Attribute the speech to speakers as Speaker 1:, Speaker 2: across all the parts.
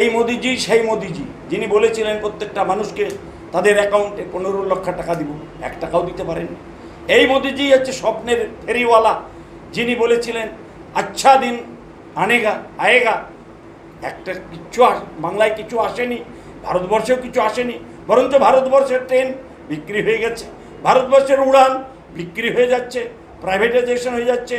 Speaker 1: এই মোদিজি সেই মোদিজি যিনি বলেছিলেন প্রত্যেকটা মানুষকে তাদের অ্যাকাউন্টে 15 লক্ষ টাকা দিব, 1 টাকাও দিতে পারেন। এই মোদিজি হচ্ছে স্বপ্নের ফেরিওয়ালা, যিনি বলেছিলেন আচ্ছা দিন আয়েগা। একটা কিচ্ছু বাংলায় কিছু আসেনি, ভারতবর্ষেও কিছু আসেনি, বরঞ্চ ভারতবর্ষের ট্রেন বিক্রি হয়ে গেছে, ভারতবর্ষের উড়ান বিক্রি হয়ে যাচ্ছে, প্রাইভেটাইজেশন হয়ে যাচ্ছে,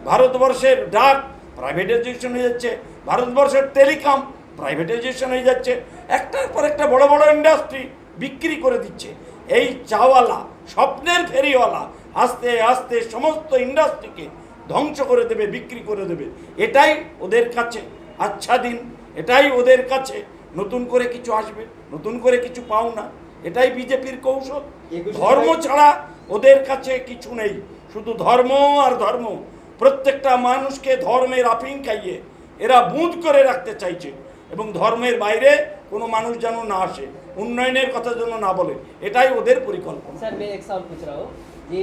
Speaker 1: ভারতবর্ষের ডাক প্রাইভেটাইজেশন হয়ে যাচ্ছে, ভারতবর্ষের টেলিকম প্রাইভেটাইজেশন হয়ে যাচ্ছে, একটার পর একটা বড় বড় ইন্ডাস্ট্রি বিক্রি করে দিচ্ছে। এই চাওয়ালা, স্বপ্নের ফেরিওয়ালা আস্তে আস্তে সমস্ত ইন্ডাস্ট্রিকে ধ্বংস করে দেবে, বিক্রি করে দেবে। এটাই ওদের কাছে আচ্ছা দিন, এটাই ওদের কাছে নতুন করে কিছু আসবে, নতুন করে কিছু পাও না। এটাই বিজেপির কৌশল। ধর্ম ছাড়া ওদের কাছে কিছু নেই, শুধু ধর্ম আর ধর্ম। প্রত্যেকটা মানুষকে ধর্মের আফিং খাইয়ে এরা বুঁদ করে রাখতে চাইছে, এবং ধর্মের বাইরে কোনো মানুষ যেন না আসে, উন্নয়নের কথা যেন না বলে, এটাই ওদের পরিকল্পনা।
Speaker 2: স্যার मैं एक सवाल पूछ रहा हूँ যে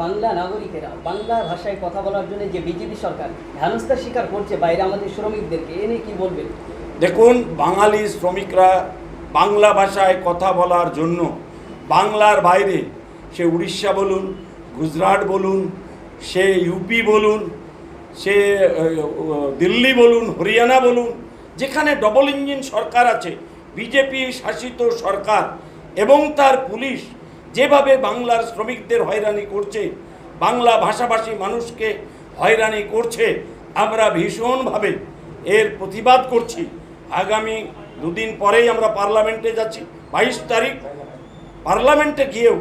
Speaker 2: বাংলা নাগরিকেরা বাংলা ভাষায় কথা বলার জন্য যে বিজেপি সরকার হেনস্থার শিকার করছে বাইরে আমাদের শ্রমিকদেরকে, এ নিয়ে কি বলবেন?
Speaker 1: দেখুন, বাঙালি শ্রমিকরা বাংলা ভাষায় কথা বলার জন্য বাংলার বাইরে, সে উড়িষ্যা বলুন, গুজরাট বলুন, সে ইউপি বলুন, সে দিল্লি বলুন, হরিয়ানা বলুন, যেখানে ডবল ইঞ্জিন সরকার আছে, বিজেপি শাসিত সরকার এবং তার পুলিশ যেভাবে বাংলার শ্রমিকদের হয়রানি করছে, বাংলা ভাষাভাষী মানুষকে হয়রানি করছে, আমরা ভীষণভাবে এর প্রতিবাদ করছি। আগামী 2 দিন পরেই আমরা পার্লামেন্টে যাচ্ছি, 22 তারিখ। পার্লামেন্টে গিয়েও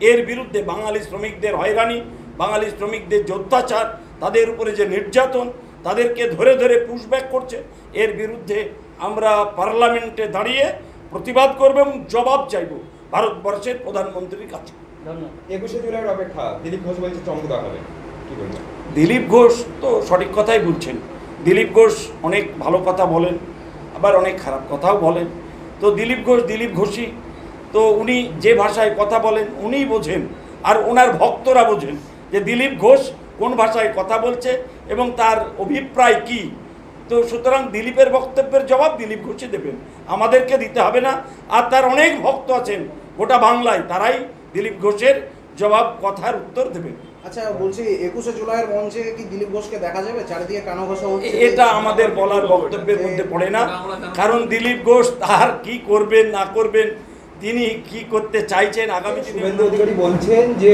Speaker 1: এর বিরুদ্ধে বাঙালি শ্রমিকদের হয়রানি, বাঙালি শ্রমিকদের যে অত্যাচার, তাদের উপরে যে নির্যাতন, তাদেরকে ধরে ধরে পুশব্যাক করছে, এর বিরুদ্ধে আমরা পার্লামেন্টে দাঁড়িয়ে প্রতিবাদ করব এবং জবাব চাইব ভারতবর্ষের প্রধানমন্ত্রীর কাছে।
Speaker 2: ধন্যবাদ।
Speaker 3: 21শে জুলাইয়ের অপেক্ষা, দিলীপ ঘোষ বলছে চমক দেওয়া হবে, কি বলবেন?
Speaker 1: দিলীপ ঘোষ তো সঠিক কথাই বলছেন। দিলীপ ঘোষ অনেক ভালো কথা বলেন, আবার অনেক খারাপ কথাও বলেন। তো দিলীপ ঘোষই তো, উনি যে ভাষায় কথা বলেন উনিই বোঝেন, আর ওনার ভক্তরা বোঝেন যে দিলীপ ঘোষ কোন ভাষায় কথা বলছে এবং তার অভিপ্রায় কি। তো সুতরাং দিলীপের বক্তব্যের জবাব দিলীপ ঘোষই দেবেন, আমাদেরকে দিতে হবে না। আর তার অনেক ভক্ত আছেন গোটা বাংলায়, তারাই দিলীপ ঘোষের জবাব কথার উত্তর দেবেন।
Speaker 4: আচ্ছা, বলছি 21শে জুলাইয়ের মঞ্চে কি দিলীপ ঘোষকে দেখা যাবে? চারিদিকে কানো ঘষা হচ্ছে,
Speaker 1: এটা আমাদের বলার বক্তব্যের মধ্যে পড়ে না, কারণ দিলীপ ঘোষ তার কি করবেন না করবেন, তিনি কি করতে চাইছেন আগামী দিনে।
Speaker 3: শুভেন্দু অধিকারী বলছেন যে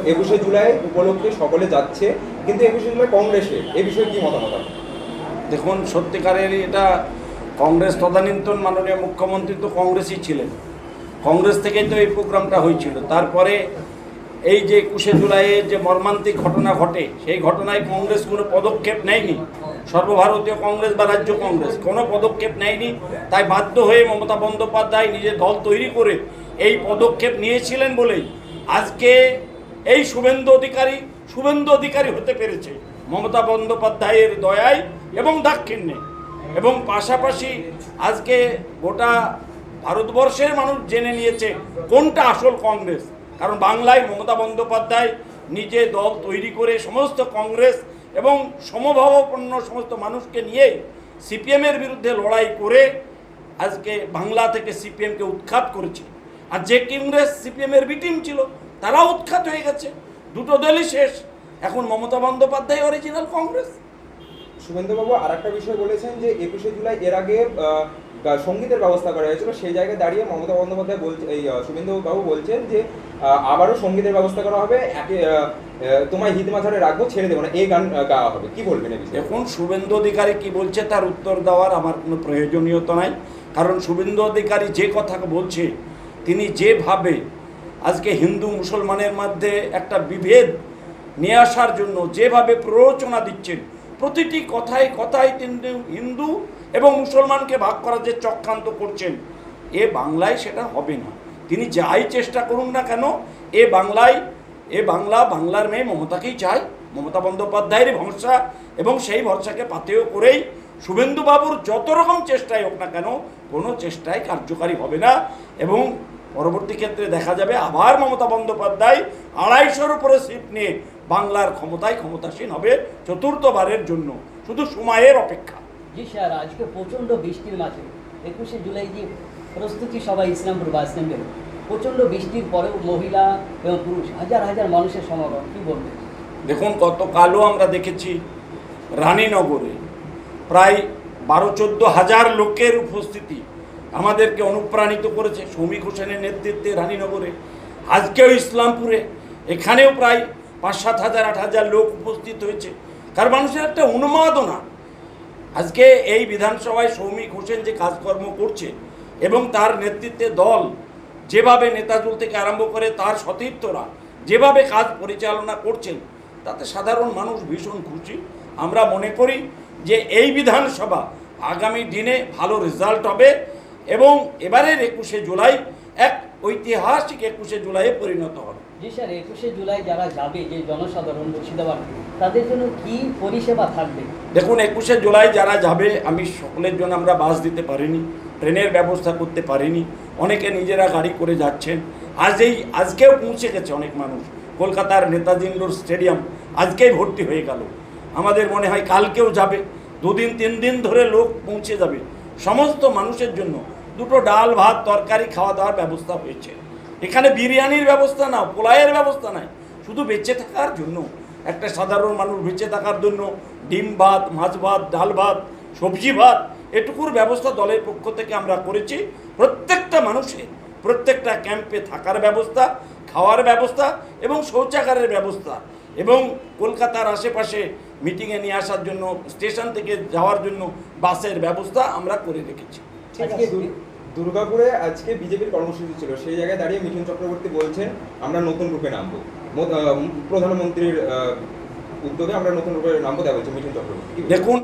Speaker 3: 21শে জুলাই উপলক্ষে সকলে যাচ্ছে, কিন্তু 21শে জুলাই কংগ্রেসে, এই বিষয়ে কি মতামত?
Speaker 1: দেখুন, সত্যিকারের এটা কংগ্রেস তদানীন্তন মাননীয় মুখ্যমন্ত্রী তো কংগ্রেসই ছিলেন, কংগ্রেস থেকেই তো এই প্রোগ্রামটা হয়েছিল। তারপরে এই যে 21শে জুলাইয়ের যে মর্মান্তিক ঘটনা ঘটে, সেই ঘটনায় কংগ্রেস কোনো পদক্ষেপ নেয়নি, সর্বভারতীয় কংগ্রেস বা রাজ্য কংগ্রেস কোনো পদক্ষেপ নেয়নি। তাই বাধ্য হয়ে মমতা বন্দ্যোপাধ্যায় নিজের দল তৈরি করে এই পদক্ষেপ নিয়েছিলেন বলেই আজকে এই শুভেন্দু অধিকারী হতে পেরেছে মমতা বন্দ্যোপাধ্যায়ের দয়ায় এবং দাক্ষিণ্যে। এবং পাশাপাশি আজকে গোটা ভারতবর্ষের মানুষ জেনে নিয়েছে কোনটা আসল কংগ্রেস, কারণ বাংলায় মমতা বন্দ্যোপাধ্যায় নিজে দল তৈরি করে সমস্ত কংগ্রেস এবং সমভাবাপন্ন সমস্ত মানুষকে নিয়ে সিপিএমের বিরুদ্ধে লড়াই করে আজকে বাংলা থেকে সিপিএমকে উৎখাত করেছে। আর যে কংগ্রেস সিপিএমের বিটিম ছিল তারাও উৎখাত হয়ে গেছে, দুটো দলই শেষ। এখন মমতা বন্দ্যোপাধ্যায় অরিজিনাল কংগ্রেস।
Speaker 3: শুভেন্দুবাবু আর একটা বিষয় বলেছেন যে 21শে জুলাই এর আগে সঙ্গীতের ব্যবস্থা করা হয়েছিল, সেই জায়গায় দাঁড়িয়ে মমতা বন্দ্যোপাধ্যায় শুভেন্দুবাবু বলছেন যে আবারও সঙ্গীতের ব্যবস্থা করা হবে, তোমায় হিত মাঝারে রাখবো, ছেড়ে দেবো না, এই গান গাওয়া হবে, কি বলবেন?
Speaker 1: এখন শুভেন্দু অধিকারী কি বলছে তার উত্তর দেওয়ার আমার কোনো প্রয়োজনীয়তা নাই, কারণ শুভেন্দু অধিকারী যে কথা বলছে, তিনি যেভাবে আজকে হিন্দু মুসলমানের মধ্যে একটা বিভেদ নিয়ে আসার জন্য যেভাবে প্ররোচনা দিচ্ছেন, প্রতিটি কথায় কথায় তিনি হিন্দু এবং মুসলমানকে ভাগ করার যে চক্রান্ত করছেন, এ বাংলায় সেটা হবে না। তিনি যাই চেষ্টা করুন না কেন, বাংলার মেয়ে মমতাকেই চায়, মমতা বন্দ্যোপাধ্যায়ের ভরসা, এবং সেই ভরসাকে পাথেয় করেই শুভেন্দুবাবুর যত রকম চেষ্টাই হোক না কেন, কোনো চেষ্টাই কার্যকারী হবে না। এবং পরবর্তী ক্ষেত্রে দেখা যাবে আবার মমতা বন্দ্যোপাধ্যায় 250-র উপরে সিট নিয়ে বাংলার ক্ষমতাসীন হবে চতুর্থবারের জন্য, শুধু সময়ের অপেক্ষা।
Speaker 2: জি স্যার, আজকে প্রচণ্ড বৃষ্টির মাঝে 21শে জুলাই যে প্রস্তুতি সভা ইসলামপুর বাস স্ট্যান্ডে প্রচণ্ড বৃষ্টির পরেও মহিলা এবং পুরুষ হাজার হাজার মানুষের সমাগম, কী বলবেন?
Speaker 1: দেখুন, গতকালও আমরা দেখেছি রানীনগরে প্রায় 12-14 হাজার লোকের উপস্থিতি আমাদেরকে অনুপ্রাণিত করেছে সৌমিক হোসেনের নেতৃত্বে রানীনগরে। আজকেও ইসলামপুরে এখানেও প্রায় 5-7 হাজার 8 হাজার লোক উপস্থিত হয়েছে। কারণ মানুষের একটা উন্মাদনা আজকে এই বিধানসভায় সৌমিক হোসেন যে কাজকর্ম করছে এবং তার নেতৃত্বে দল যেভাবে নেতাজুল থেকে আরম্ভ করে তার সতীর্থরা যেভাবে কাজ পরিচালনা করছেন, তাতে সাধারণ মানুষ ভীষণ খুশি। আমরা মনে করি যে এই বিধানসভা আগামী দিনে ভালো রেজাল্ট হবে এবং এবারের 21শে জুলাই এক ঐতিহাসিক 21শে জুলাইয়ে পরিণত হবে।
Speaker 2: জি স্যার, 21শে জুলাই যারা যাবে, যে জনসাধারণ মুর্শিদাবাদ, তাদের জন্য কি পরিষেবা থাকবে?
Speaker 1: দেখুন, 21শে জুলাই যারা যাবে, আমি সকলের জন্য আমরা বাস দিতে পারিনি, ট্রেনের ব্যবস্থা করতে পারিনি, অনেকে নিজেরা গাড়ি করে যাচ্ছেন। আজকেও পৌঁছে গেছে অনেক মানুষ, কলকাতার নেতাজি ইন্ডোর স্টেডিয়াম আজকেই ভর্তি হয়ে গেল। আমাদের মনে হয় কালকেও যাবে, 2 দিন 3 দিন ধরে লোক পৌঁছে যাবে। সমস্ত মানুষের জন্য 2টো ডাল ভাত তরকারি খাওয়া দাওয়ার ব্যবস্থা হয়েছে। এখানে বিরিয়ানির ব্যবস্থা না, পোলাইয়ের ব্যবস্থা নাই, শুধু বেঁচে থাকার জন্য, একটা সাধারণ মানুষ বেঁচে থাকার জন্য ডিম ভাত, মাছ ভাত, ডাল ভাত, সবজি ভাত, এটুকুর ব্যবস্থা দলের পক্ষ থেকে আমরা করেছি। প্রত্যেকটা মানুষের প্রত্যেকটা ক্যাম্পে থাকার ব্যবস্থা, খাওয়ার ব্যবস্থা এবং শৌচাগারের ব্যবস্থা এবং কলকাতার আশেপাশে মিটিংয়ে নিয়ে আসার জন্য, স্টেশন থেকে যাওয়ার জন্য বাসের ব্যবস্থা আমরা করে রেখেছি।
Speaker 2: আজকে
Speaker 3: দুর্গাপুরে আজকে বিজেপির কর্মসূচি ছিল, সেই জায়গায় দাঁড়িয়ে মিঠুন চক্রবর্তী বলছেন আমরা নতুন রূপে নামবো, প্রধানমন্ত্রীর উদ্যোগে আমরা নতুন রূপে নামবো, দেওয়া হয়েছে মিঠুন চক্রবর্তী।
Speaker 1: দেখুন,